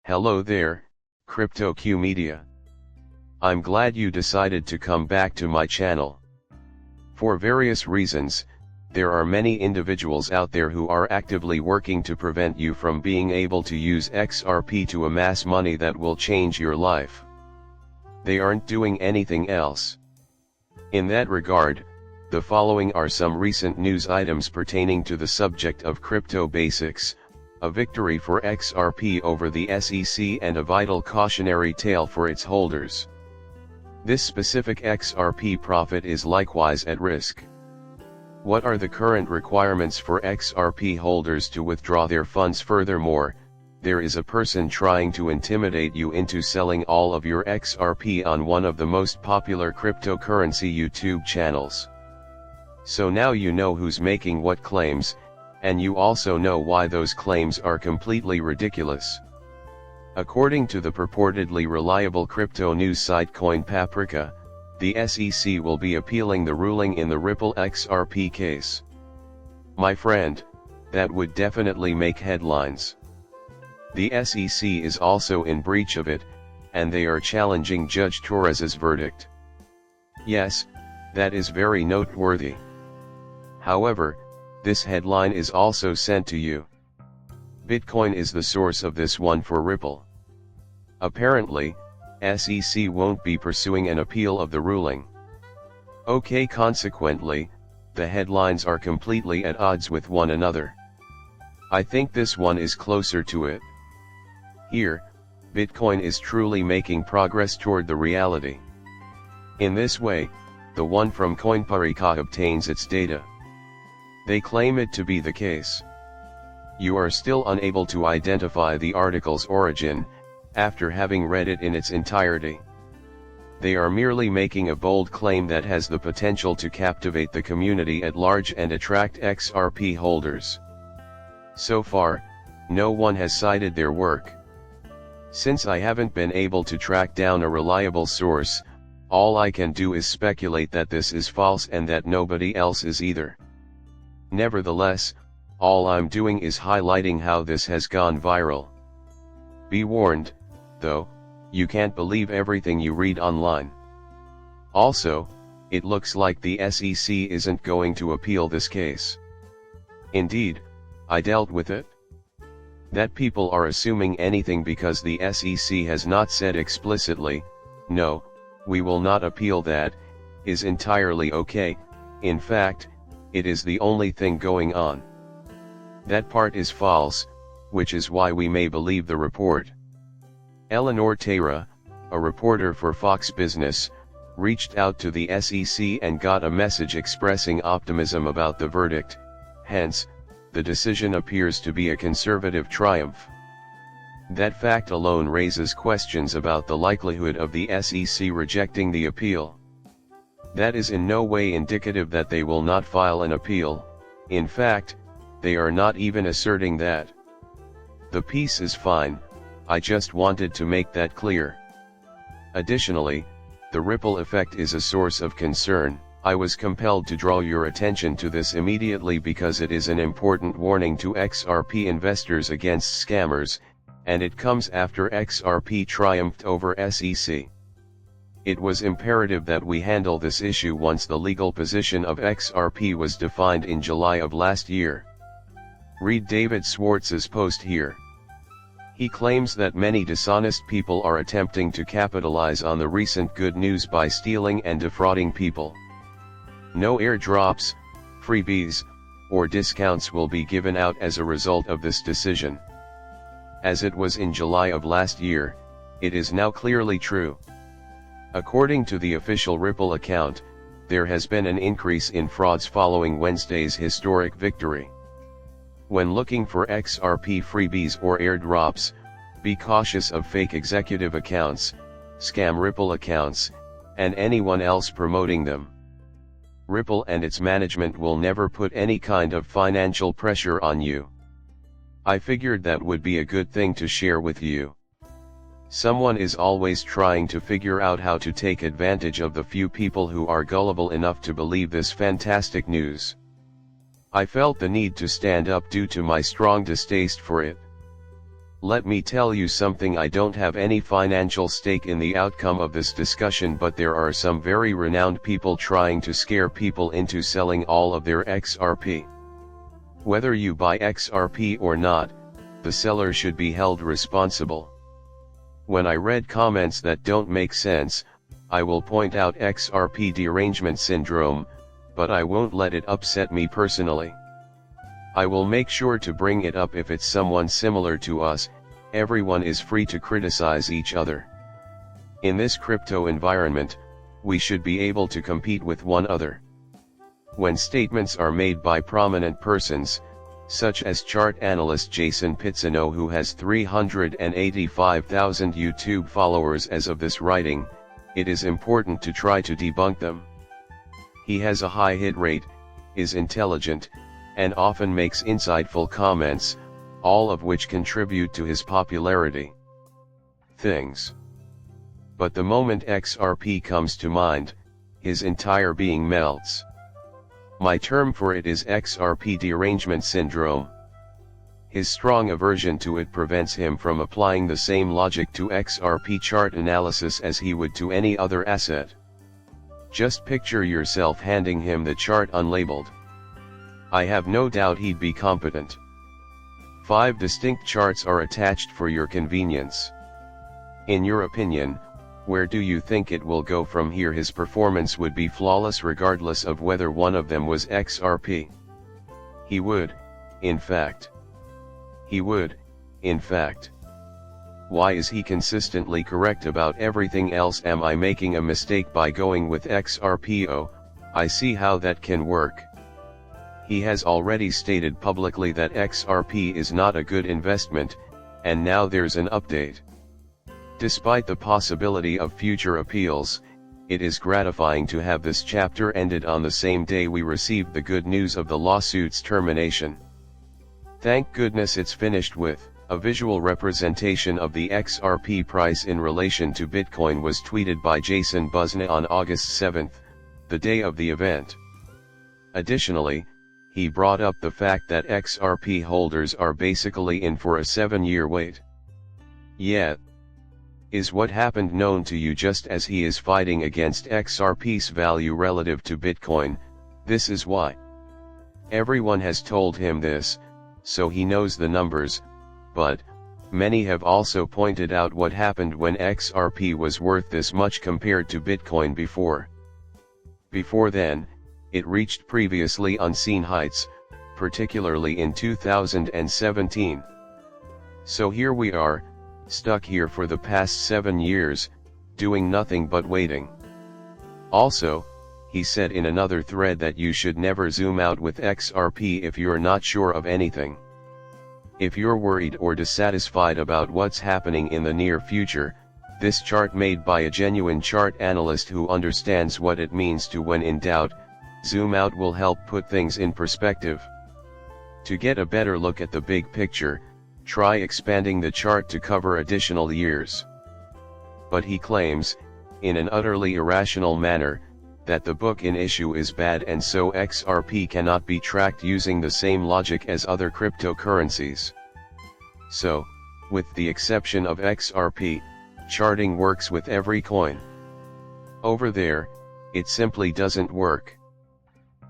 Hello there, CryptoQ Media. I'm glad you decided to come back to my channel. For various reasons, there are many individuals out there who are actively working to prevent you from being able to use XRP to amass money that will change your life. They aren't doing anything else. In that regard, the following are some recent news items pertaining to the subject of crypto basics, a victory for XRP over the SEC and a vital cautionary tale for its holders. This specific XRP profit is likewise at risk. What are the current requirements for XRP holders to withdraw their funds? Furthermore, there is a person trying to intimidate you into selling all of your XRP on one of the most popular cryptocurrency YouTube channels. So now you know who's making what claims, and you also know why those claims are completely ridiculous. According to the purportedly reliable crypto news site CoinPaprika, the SEC will be appealing the ruling in the Ripple XRP case. My friend, that would definitely make headlines. The SEC is also in breach of it, and they are challenging Judge Torres's verdict. Yes, that is very noteworthy. However, this headline is also sent to you. Bitcoin is the source of this one for Ripple. Apparently, SEC won't be pursuing an appeal of the ruling. Okay, consequently, the headlines are completely at odds with one another. I think this one is closer to it. Here, Bitcoin is truly making progress toward the reality. In this way, the one from CoinPaprika obtains its data. They claim it to be the case. You are still unable to identify the article's origin, after having read it in its entirety. They are merely making a bold claim that has the potential to captivate the community at large and attract XRP holders. So far, no one has cited their work. Since I haven't been able to track down a reliable source, all I can do is speculate that this is false and that nobody else is either. Nevertheless, all I'm doing is highlighting how this has gone viral. Be warned, though, you can't believe everything you read online. Also, it looks like the SEC isn't going to appeal this case. Indeed, I dealt with it. That people are assuming anything because the SEC has not said explicitly, no, we will not appeal that, is entirely okay. In fact, it is the only thing going on. That part is false, which is why we may believe the report. Eleanor Tara, a reporter for Fox Business, reached out to the SEC and got a message expressing optimism about the verdict, hence, the decision appears to be a conservative triumph. That fact alone raises questions about the likelihood of the SEC rejecting the appeal. That is in no way indicative that they will not file an appeal. In fact, they are not even asserting that. The piece is fine, I just wanted to make that clear. Additionally, the ripple effect is a source of concern. I was compelled to draw your attention to this immediately because it is an important warning to XRP investors against scammers, and it comes after XRP triumphed over SEC. It was imperative that we handle this issue once the legal position of XRP was defined in July of last year. Read David Schwartz's post here. He claims that many dishonest people are attempting to capitalize on the recent good news by stealing and defrauding people. No airdrops, freebies, or discounts will be given out as a result of this decision. As it was in July of last year, it is now clearly true. According to the official Ripple account, there has been an increase in frauds following Wednesday's historic victory. When looking for XRP freebies or airdrops, be cautious of fake executive accounts, scam Ripple accounts, and anyone else promoting them. Ripple and its management will never put any kind of financial pressure on you. I figured that would be a good thing to share with you. Someone is always trying to figure out how to take advantage of the few people who are gullible enough to believe this fantastic news. I felt the need to stand up due to my strong distaste for it. Let me tell you something, I don't have any financial stake in the outcome of this discussion, but there are some very renowned people trying to scare people into selling all of their XRP. Whether you buy XRP or not, the seller should be held responsible. When I read comments that don't make sense, I will point out XRP derangement syndrome, but I won't let it upset me personally. I will make sure to bring it up if it's someone similar to us. Everyone is free to criticize each other. In this crypto environment, we should be able to compete with one another. When statements are made by prominent persons, such as chart analyst Jason Pizzano, who has 385,000 YouTube followers as of this writing, it is important to try to debunk them. He has a high hit rate, is intelligent, and often makes insightful comments, all of which contribute to his popularity. But the moment XRP comes to mind, his entire being melts. My term for it is XRP derangement syndrome. His strong aversion to it prevents him from applying the same logic to XRP chart analysis as he would to any other asset. Just picture yourself handing him the chart unlabeled. I have no doubt he'd be competent. 5 distinct charts are attached for your convenience. In your opinion, where do you think it will go from here? His performance would be flawless regardless of whether one of them was XRP. He would, in fact. Why is he consistently correct about everything else? Am I making a mistake by going with XRP? Oh, I see how that can work. He has already stated publicly that XRP is not a good investment, and now there's an update. Despite the possibility of future appeals, it is gratifying to have this chapter ended on the same day we received the good news of the lawsuit's termination. Thank goodness it's finished with. A visual representation of the XRP price in relation to Bitcoin was tweeted by Jason Buzna on August 7, the day of the event. Additionally, he brought up the fact that XRP holders are basically in for a 7-year wait. Yet, is what happened known to you? Just as he is fighting against XRP's value relative to Bitcoin, this is why. Everyone has told him this, so he knows the numbers, but many have also pointed out what happened when XRP was worth this much compared to Bitcoin before. Before then, it reached previously unseen heights, particularly in 2017. So here we are, stuck here for the past 7 years, doing nothing but waiting. Also, he said in another thread that you should never zoom out with XRP if you're not sure of anything. If you're worried or dissatisfied about what's happening in the near future, this chart made by a genuine chart analyst who understands what it means to, when in doubt, zoom out will help put things in perspective. To get a better look at the big picture, try expanding the chart to cover additional years. But he claims, in an utterly irrational manner, that the book in issue is bad and so XRP cannot be tracked using the same logic as other cryptocurrencies. So, with the exception of XRP, charting works with every coin. Over there, it simply doesn't work.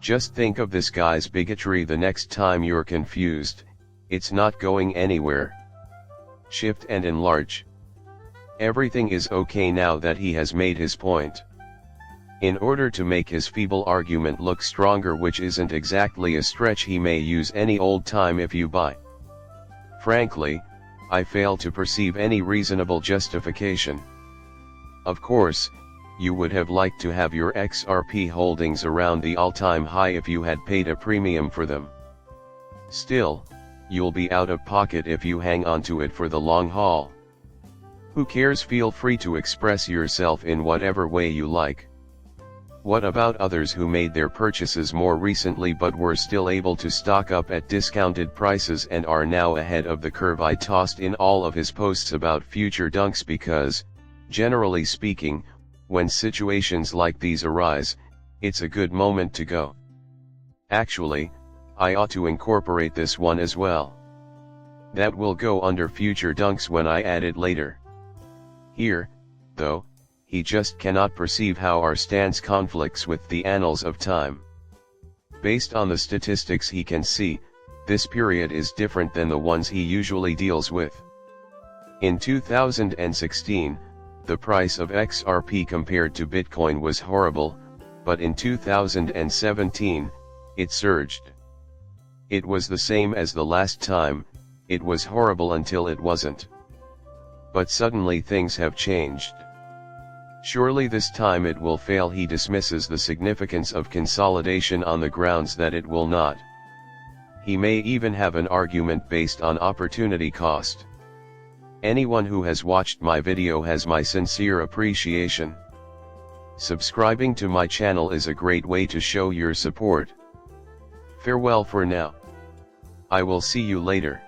Just think of this guy's bigotry the next time you're confused. It's not going anywhere. Shift and enlarge. Everything is okay now that he has made his point. In order to make his feeble argument look stronger, which isn't exactly a stretch, he may use any old time if you buy. Frankly, I fail to perceive any reasonable justification. Of course, you would have liked to have your XRP holdings around the all-time high if you had paid a premium for them. Still, you'll be out of pocket if you hang on to it for the long haul. Who cares? Feel free to express yourself in whatever way you like. What about others who made their purchases more recently but were still able to stock up at discounted prices and are now ahead of the curve? I tossed in all of his posts about future dunks because, generally speaking, when situations like these arise, it's a good moment to go. Actually, I ought to incorporate this one as well. That will go under future dunks when I add it later. Here, though, he just cannot perceive how our stance conflicts with the annals of time. Based on the statistics he can see, this period is different than the ones he usually deals with. In 2016, the price of XRP compared to Bitcoin was horrible, but in 2017, it surged. It was the same as the last time, it was horrible until it wasn't. But suddenly things have changed. Surely this time it will fail. He dismisses the significance of consolidation on the grounds that it will not. He may even have an argument based on opportunity cost. Anyone who has watched my video has my sincere appreciation. Subscribing to my channel is a great way to show your support. Farewell for now. I will see you later.